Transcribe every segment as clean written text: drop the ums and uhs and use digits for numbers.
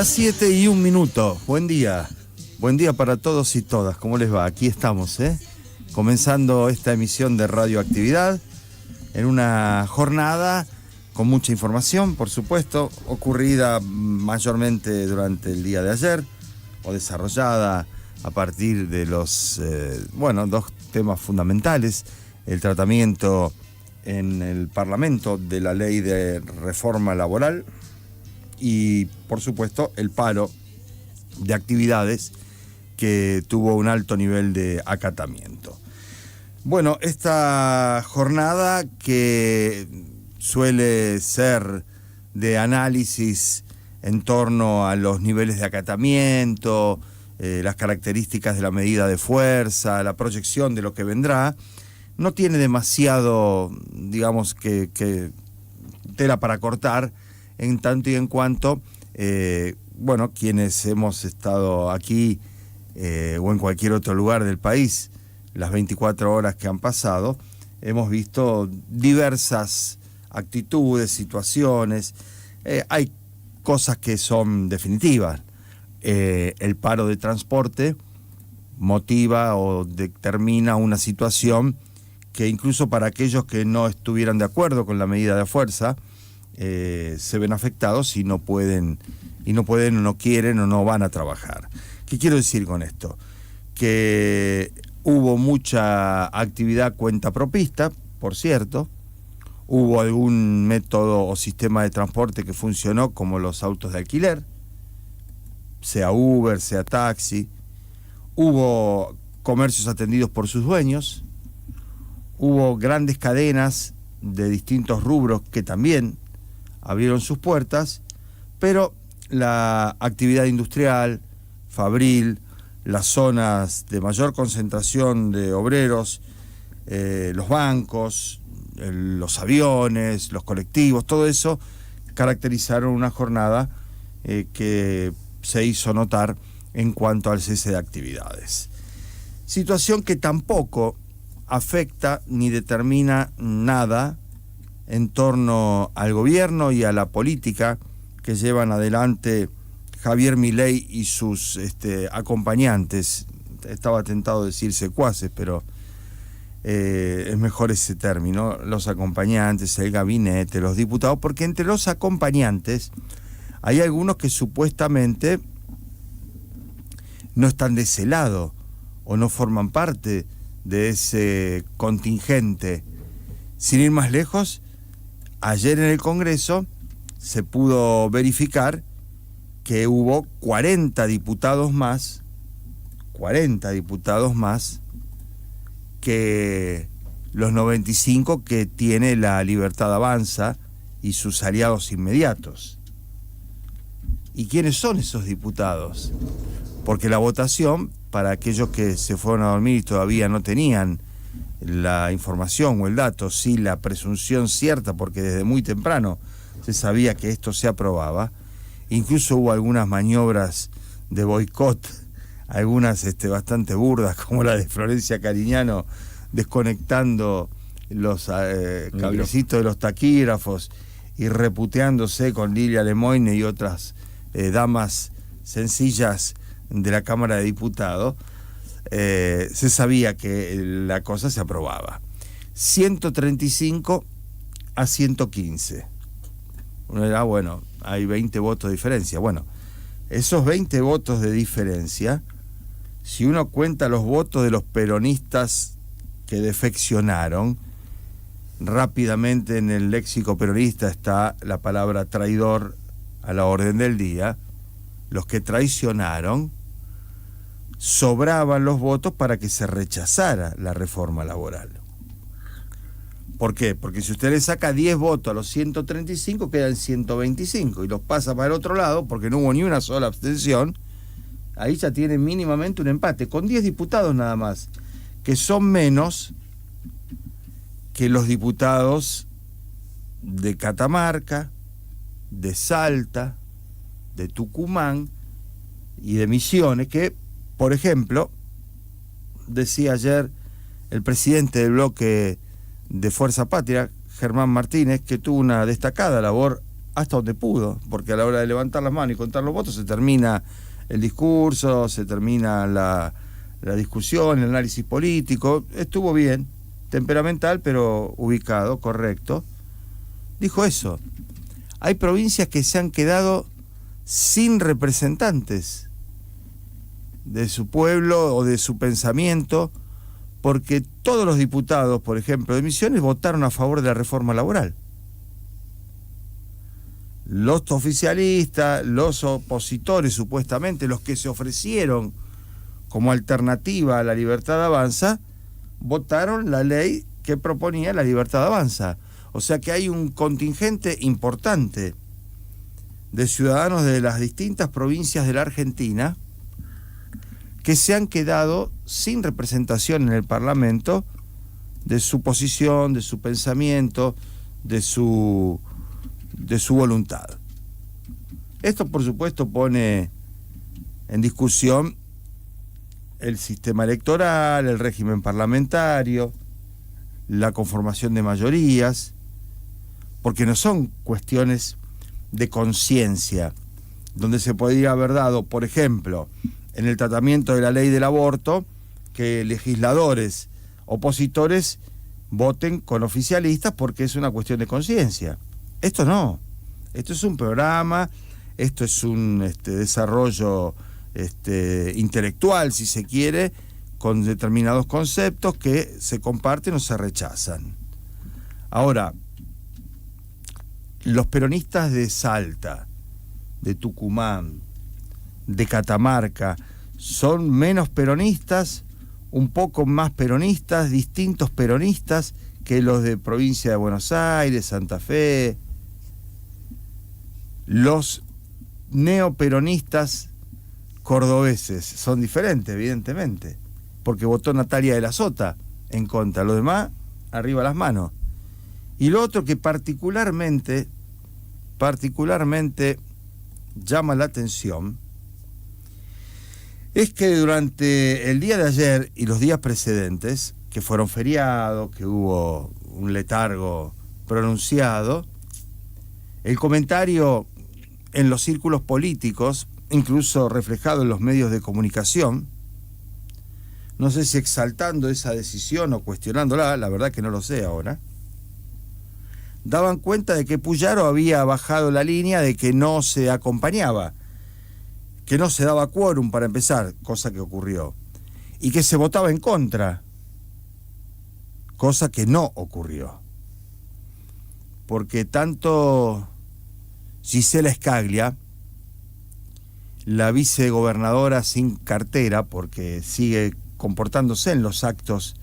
Las 7:01. Buen día. Buen día para todos y todas. ¿Cómo les va? Aquí estamos, comenzando esta emisión de Radioactividad en una jornada con mucha información, por supuesto, ocurrida mayormente durante el día de ayer o desarrollada a partir de los, dos temas fundamentales: el tratamiento en el Parlamento de la ley de reforma laboral y, por supuesto, el paro de actividades que tuvo un alto nivel de acatamiento. Bueno, esta jornada, que suele ser de análisis en torno a los niveles de acatamiento, las características de la medida de fuerza, la proyección de lo que vendrá, no tiene demasiado, digamos, que tela para cortar, en tanto y en cuanto, quienes hemos estado aquí o en cualquier otro lugar del país, las 24 horas que han pasado, hemos visto diversas actitudes, situaciones. Hay cosas que son definitivas. El paro de transporte motiva o determina una situación que incluso para aquellos que no estuvieran de acuerdo con la medida de fuerza, se ven afectados y no pueden, o no quieren o no van a trabajar. ¿Qué quiero decir con esto? Que hubo mucha actividad cuentapropista, por cierto. Hubo algún método o sistema de transporte que funcionó, como los autos de alquiler, sea Uber, sea taxi. Hubo comercios atendidos por sus dueños. Hubo grandes cadenas de distintos rubros que también abrieron sus puertas, pero la actividad industrial, fabril, las zonas de mayor concentración de obreros, los bancos, los aviones, los colectivos, todo eso caracterizaron una jornada que se hizo notar en cuanto al cese de actividades. Situación que tampoco afecta ni determina nada en torno al gobierno y a la política que llevan adelante Javier Milei y sus acompañantes. Estaba tentado decir secuaces, pero es mejor ese término: los acompañantes, el gabinete, los diputados, porque entre los acompañantes hay algunos que supuestamente no están de ese lado o no forman parte de ese contingente. Sin ir más lejos, ayer en el Congreso se pudo verificar que hubo 40 diputados más que los 95 que tiene la Libertad Avanza y sus aliados inmediatos. ¿Y quiénes son esos diputados? Porque la votación, para aquellos que se fueron a dormir y todavía no tenían la información o el dato, sí la presunción cierta, porque desde muy temprano se sabía que esto se aprobaba. Incluso hubo algunas maniobras de boicot, algunas bastante burdas, como la de Florencia Cariñano desconectando los cablecitos de los taquígrafos y reputeándose con Lilia Lemoine y otras damas sencillas de la Cámara de Diputados. Se sabía que la cosa se aprobaba. 135 a 115. Uno dirá, bueno, hay 20 votos de diferencia. Bueno, esos 20 votos de diferencia, si uno cuenta los votos de los peronistas que defeccionaron, rápidamente en el léxico peronista está la palabra traidor a la orden del día. Los que traicionaron, sobraban los votos para que se rechazara la reforma laboral. ¿Por qué? Porque si usted le saca 10 votos a los 135, quedan 125 y los pasa para el otro lado, porque no hubo ni una sola abstención, ahí ya tiene mínimamente un empate, con 10 diputados nada más, que son menos que los diputados de Catamarca, de Salta, de Tucumán y de Misiones, que, por ejemplo, decía ayer el presidente del bloque de Fuerza Patria, Germán Martínez, que tuvo una destacada labor hasta donde pudo, porque a la hora de levantar las manos y contar los votos se termina el discurso, se termina la discusión, el análisis político. Estuvo bien, temperamental, pero ubicado, correcto. Dijo eso. Hay provincias que se han quedado sin representantes de su pueblo o de su pensamiento, porque todos los diputados, por ejemplo, de Misiones, votaron a favor de la reforma laboral. Los oficialistas, los opositores, supuestamente, los que se ofrecieron como alternativa a la Libertad Avanza, votaron la ley que proponía la Libertad Avanza. O sea que hay un contingente importante de ciudadanos de las distintas provincias de la Argentina que se han quedado sin representación en el Parlamento de su posición, de su pensamiento, de su voluntad. Esto, por supuesto, pone en discusión el sistema electoral, el régimen parlamentario, la conformación de mayorías, porque no son cuestiones de conciencia, donde se podría haber dado, por ejemplo, en el tratamiento de la ley del aborto, que legisladores opositores voten con oficialistas porque es una cuestión de conciencia. Esto no, esto es un programa, esto es un desarrollo intelectual, si se quiere, con determinados conceptos que se comparten o se rechazan. Ahora, los peronistas de Salta, de Tucumán, de Catamarca, son menos peronistas, un poco más peronistas, distintos peronistas que los de provincia de Buenos Aires, Santa Fe. Los neoperonistas cordobeses son diferentes, evidentemente, porque votó Natalia de la Sota en contra. Los demás, arriba las manos. Y lo otro que particularmente llama la atención es que durante el día de ayer y los días precedentes, que fueron feriados, que hubo un letargo pronunciado, el comentario en los círculos políticos, incluso reflejado en los medios de comunicación, no sé si exaltando esa decisión o cuestionándola, la verdad que no lo sé ahora, daban cuenta de que Puyaro había bajado la línea de que no se acompañaba, que no se daba quórum para empezar, cosa que ocurrió, y que se votaba en contra, cosa que no ocurrió. Porque tanto Gisela Scalia, la vicegobernadora sin cartera, porque sigue comportándose en los actos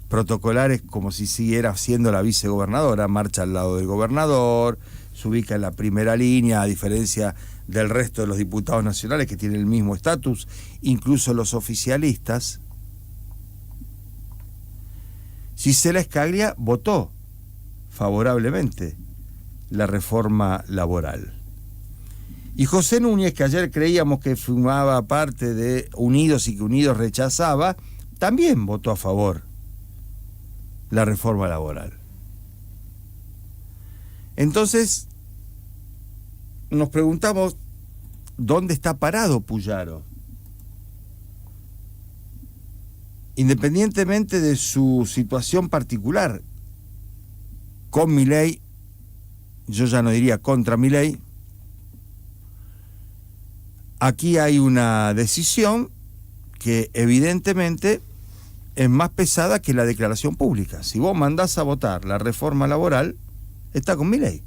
protocolares como si siguiera siendo la vicegobernadora, marcha al lado del gobernador, se ubica en la primera línea, a diferencia del resto de los diputados nacionales que tienen el mismo estatus, incluso los oficialistas. Gisela Scalia votó favorablemente la reforma laboral. Y José Núñez, que ayer creíamos que formaba parte de Unidos y que Unidos rechazaba, también votó a favor la reforma laboral. Entonces, nos preguntamos, ¿dónde está parado Puyaro? Independientemente de su situación particular, con Milei, yo ya no diría contra Milei, aquí hay una decisión que evidentemente es más pesada que la declaración pública. Si vos mandás a votar la reforma laboral, está con Milei.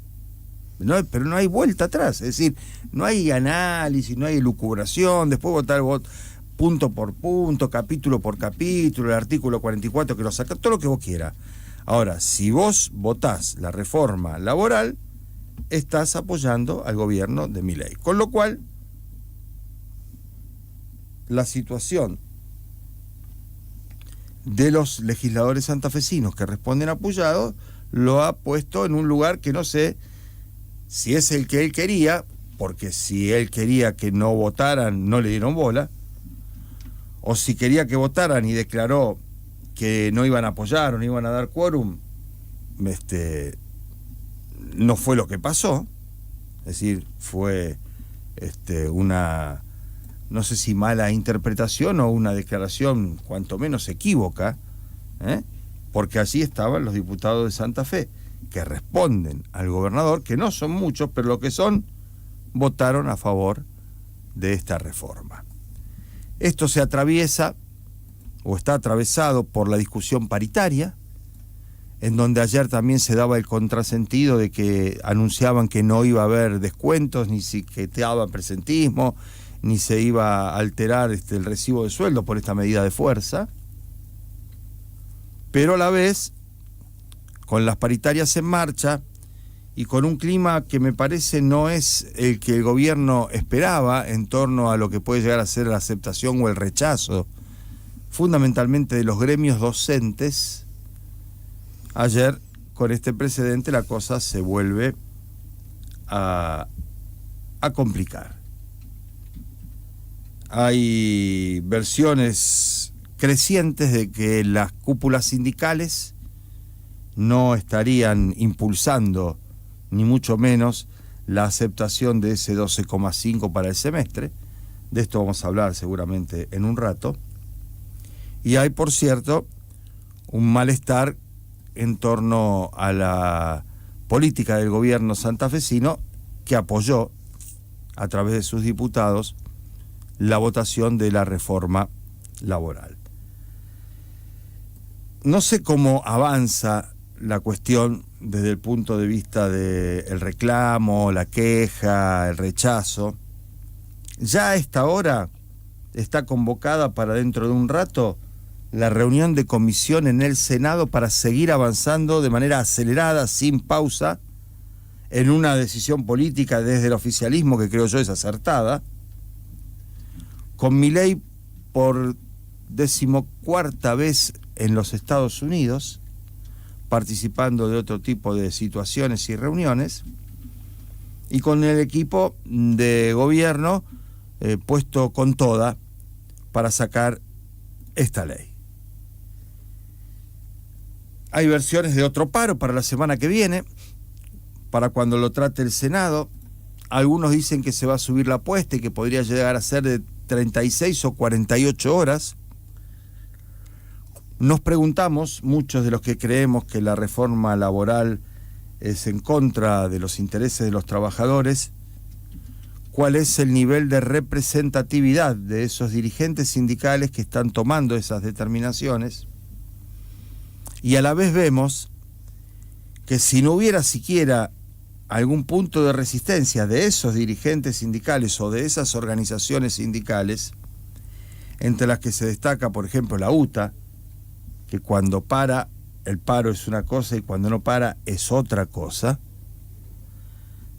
Pero no hay vuelta atrás, es decir, no hay análisis, no hay elucubración, después votar punto por punto, capítulo por capítulo, el artículo 44 que lo saca, todo lo que vos quieras. Ahora, si vos votás la reforma laboral, estás apoyando al gobierno de Milei. Con lo cual, la situación de los legisladores santafesinos que responden apoyados lo ha puesto en un lugar que no sé si es el que él quería, porque si él quería que no votaran, no le dieron bola, o si quería que votaran y declaró que no iban a apoyar o no iban a dar quórum, no fue lo que pasó. Es decir, fue una, no sé si mala interpretación o una declaración cuanto menos equívoca, porque allí estaban los diputados de Santa Fe, que responden al gobernador, que no son muchos, pero lo que son, votaron a favor de esta reforma. Esto se atraviesa, o está atravesado por la discusión paritaria, en donde ayer también se daba el contrasentido de que anunciaban que no iba a haber descuentos, ni se quitaba presentismo, ni se iba a alterar el recibo de sueldo por esta medida de fuerza, pero a la vez, con las paritarias en marcha y con un clima que me parece no es el que el gobierno esperaba en torno a lo que puede llegar a ser la aceptación o el rechazo, fundamentalmente de los gremios docentes, ayer con este precedente la cosa se vuelve a complicar. Hay versiones crecientes de que las cúpulas sindicales no estarían impulsando, ni mucho menos, la aceptación de ese 12,5 para el semestre. De esto vamos a hablar seguramente en un rato. Y hay, por cierto, un malestar en torno a la política del gobierno santafesino, que apoyó, a través de sus diputados, la votación de la reforma laboral. No sé cómo avanza la cuestión desde el punto de vista del reclamo, la queja, el rechazo. Ya a esta hora está convocada para dentro de un rato la reunión de comisión en el Senado para seguir avanzando de manera acelerada, sin pausa, en una decisión política desde el oficialismo que creo yo es acertada, con Milei por 14ª vez en los Estados Unidos, participando de otro tipo de situaciones y reuniones, y con el equipo de gobierno puesto con toda para sacar esta ley. Hay versiones de otro paro para la semana que viene, para cuando lo trate el Senado. Algunos dicen que se va a subir la apuesta y que podría llegar a ser de 36 o 48 horas. Nos preguntamos, muchos de los que creemos que la reforma laboral es en contra de los intereses de los trabajadores, cuál es el nivel de representatividad de esos dirigentes sindicales que están tomando esas determinaciones, y a la vez vemos que si no hubiera siquiera algún punto de resistencia de esos dirigentes sindicales o de esas organizaciones sindicales, entre las que se destaca, por ejemplo, la UTA, que cuando para el paro es una cosa y cuando no para es otra cosa,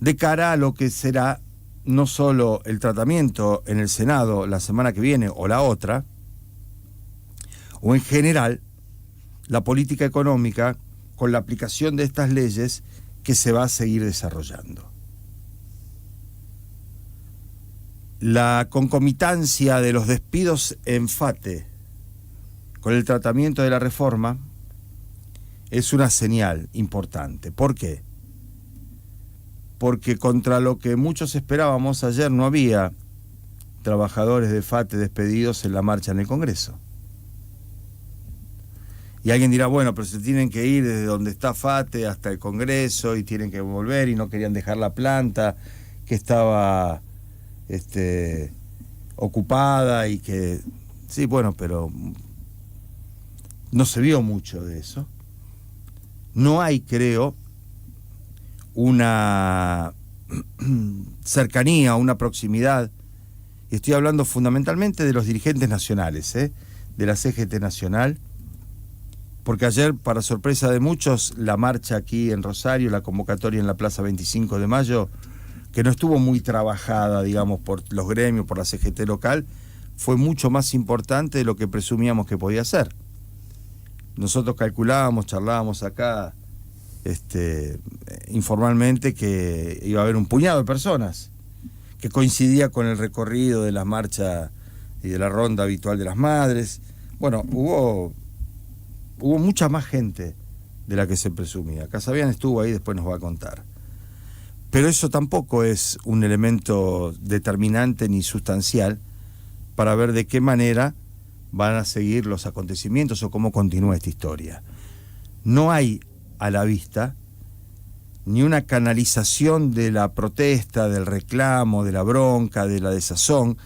de cara a lo que será no solo el tratamiento en el Senado la semana que viene o la otra, o en general la política económica con la aplicación de estas leyes que se va a seguir desarrollando. La concomitancia de los despidos en FATE con el tratamiento de la reforma es una señal importante. ¿Por qué? Porque contra lo que muchos esperábamos, ayer no había trabajadores de FATE despedidos en la marcha en el Congreso. Y alguien dirá, bueno, pero se tienen que ir desde donde está FATE hasta el Congreso y tienen que volver y no querían dejar la planta que estaba ocupada y que... Sí, bueno, pero no se vio mucho de eso. No hay, creo, una cercanía, una proximidad. Y estoy hablando fundamentalmente de los dirigentes nacionales, de la CGT Nacional, porque ayer, para sorpresa de muchos, la marcha aquí en Rosario, la convocatoria en la Plaza 25 de Mayo, que no estuvo muy trabajada, digamos, por los gremios, por la CGT local, fue mucho más importante de lo que presumíamos que podía ser. Nosotros calculábamos, charlábamos acá informalmente que iba a haber un puñado de personas, que coincidía con el recorrido de la marcha y de la ronda habitual de las madres. Bueno, hubo mucha más gente de la que se presumía. Casabian estuvo ahí, después nos va a contar. Pero eso tampoco es un elemento determinante ni sustancial para ver de qué manera van a seguir los acontecimientos o cómo continúa esta historia. No hay a la vista ni una canalización de la protesta, del reclamo, de la bronca, de la desazón,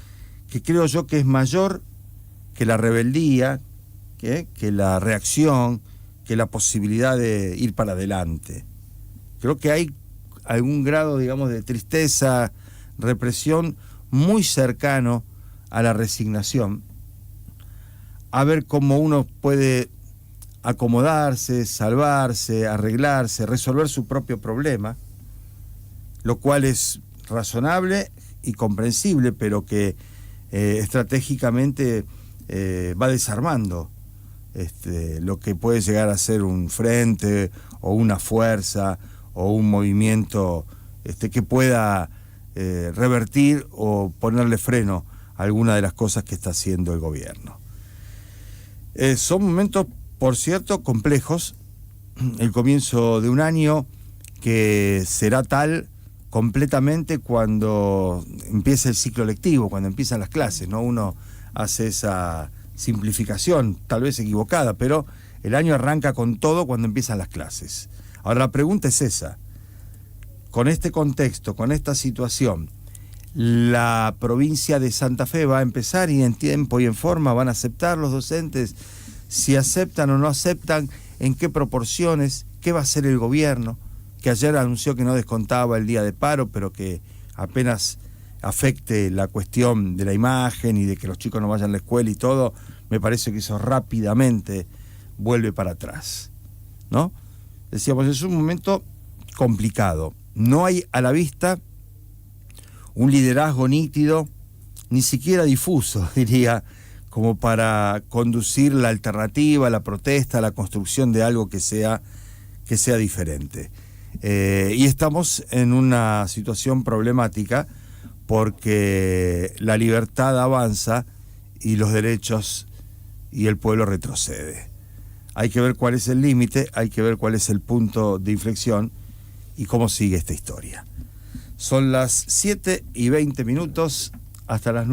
que creo yo que es mayor que la rebeldía, que la reacción, que la posibilidad de ir para adelante. Creo que hay algún grado, digamos, de tristeza, represión muy cercano a la resignación, a ver cómo uno puede acomodarse, salvarse, arreglarse, resolver su propio problema, lo cual es razonable y comprensible, pero que estratégicamente va desarmando lo que puede llegar a ser un frente o una fuerza o un movimiento que pueda revertir o ponerle freno a alguna de las cosas que está haciendo el gobierno. Son momentos, por cierto, complejos. El comienzo de un año que será tal completamente cuando empieza el ciclo lectivo, cuando empiezan las clases, ¿no? Uno hace esa simplificación, tal vez equivocada, pero el año arranca con todo cuando empiezan las clases. Ahora la pregunta es esa: con este contexto, con esta situación, ¿la provincia de Santa Fe va a empezar y en tiempo y en forma van a aceptar los docentes? Si aceptan o no aceptan, ¿en qué proporciones? ¿Qué va a hacer el gobierno? Que ayer anunció que no descontaba el día de paro, pero que apenas afecte la cuestión de la imagen y de que los chicos no vayan a la escuela y todo, me parece que eso rápidamente vuelve para atrás, ¿no? Decíamos, es un momento complicado. No hay a la vista un liderazgo nítido, ni siquiera difuso, diría, como para conducir la alternativa, la protesta, la construcción de algo que sea diferente. Y estamos en una situación problemática porque la libertad avanza y los derechos y el pueblo retrocede. Hay que ver cuál es el límite, hay que ver cuál es el punto de inflexión y cómo sigue esta historia. Son las 7:20, hasta las 9.